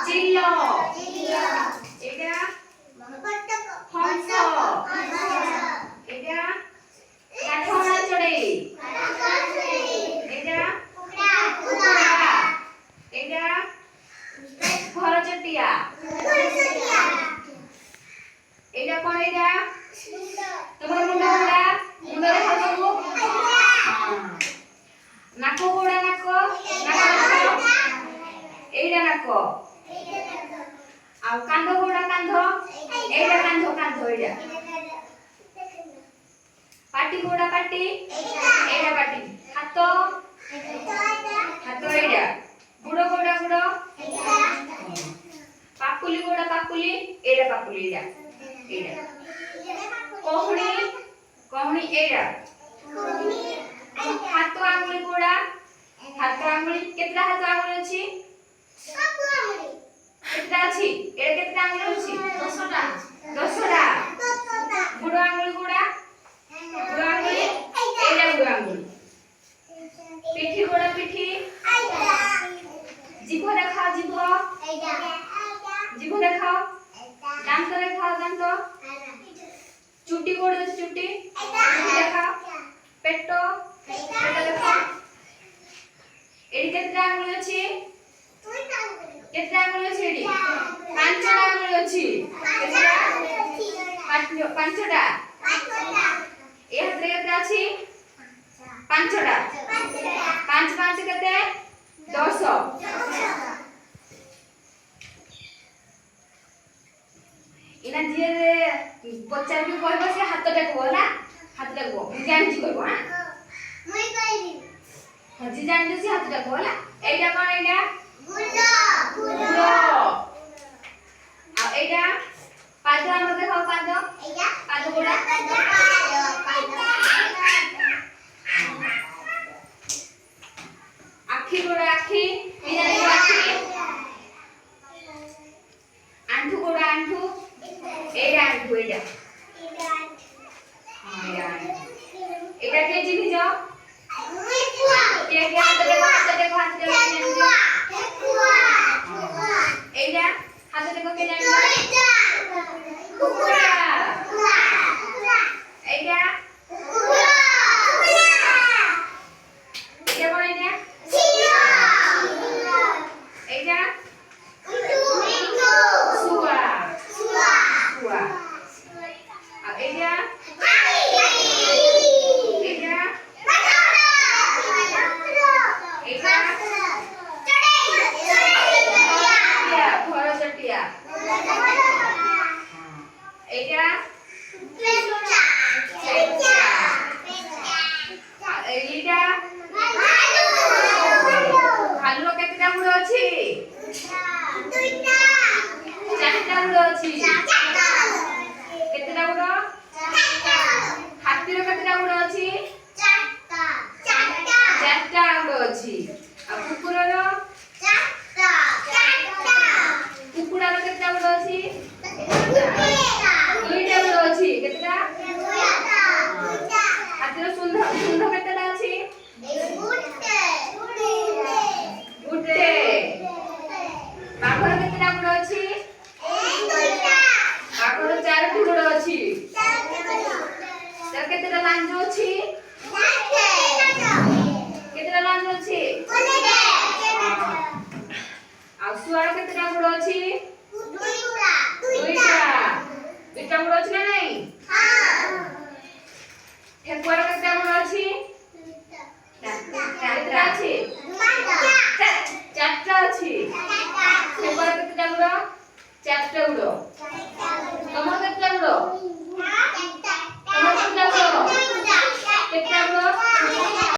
ଚିଲ ଏଇଟା ହଂସ ଏଇଟା କାଠହଣା ଚଢ଼େଇ ଏଇଟା ଏଇଟା ଘରଚଟିଆ ଏଇଟା କଣ ଏଇଟା ତମର ମୁଣ୍ଡ ଗୁଡ଼ା ମୁଣ୍ଡ ଦେଖ ସବୁ ନାକ ଗୁଡ଼ା ନାକ ଏଇଟା ନାକ ଆଉ କାନ୍ଧ ଗୁଡ଼ା କାନ୍ଧ ଏଇଟା କାନ୍ଧ କାନ୍ଧ ଏଇଟା ପାଟି ଗୁଡ଼ା ପାଟି ଏଇଟା ପାଟି ହାତ ହାତ ଏଇଟା ଗୁଡ଼ ଗୁଡ଼ା ଗୁଡ଼ ପାପୁଲି ଗୁଡ଼ା ପାପୁଲି ଏଇଟା ପାପୁଲି ଏଇଟା ଏଇଟା କହୁଣି କହୁଣି ଏଇଟା हाथ आंगुली गुड़ा हाथ आंगुली केतरा हाथ आंगुली अछि केतरा अछि ए केतरा आंगुली अछि 10टा गुड़ा आंगुली गुड़ा आंगुली एला गुड़ा आंगुली पिठी गुड़ा पिठी जीभ देखाओ जीभ देखाओ दांत देखाओ दांत चुटी गुड़ा चुटी देखाओ पेटो एडी केतरा आंगुली अछि केतरा आंगुली अछि एडी पांचटा आंगुली अछि केतरा पांचटा ए हाथ रे केतरा अछि पांचटा पांच पांच केते 10 इना जे पचार भी कहबो से हाथ देखबो ना हाथ देखबो जान जी कहबो हां মই কইলি হজি জান দিছি হাত দেখবো হলা এইটা কোন এইটা গুলো আর এইটা পাদ আমরা দেখাও পাদ এইটা পাদ গুলা আখি গুলা আখি বিনালি আখি আঁঠু গুলা আঁঠু এইটা আঁঠু এইটা এটা কে চিনি যাও কে কে হাত দেখো এইটা হাত দেখো কে জানো কুকুরা এইটা এটা কোন এইটা এইটা শুয়া আর এইটা चारटा गुड़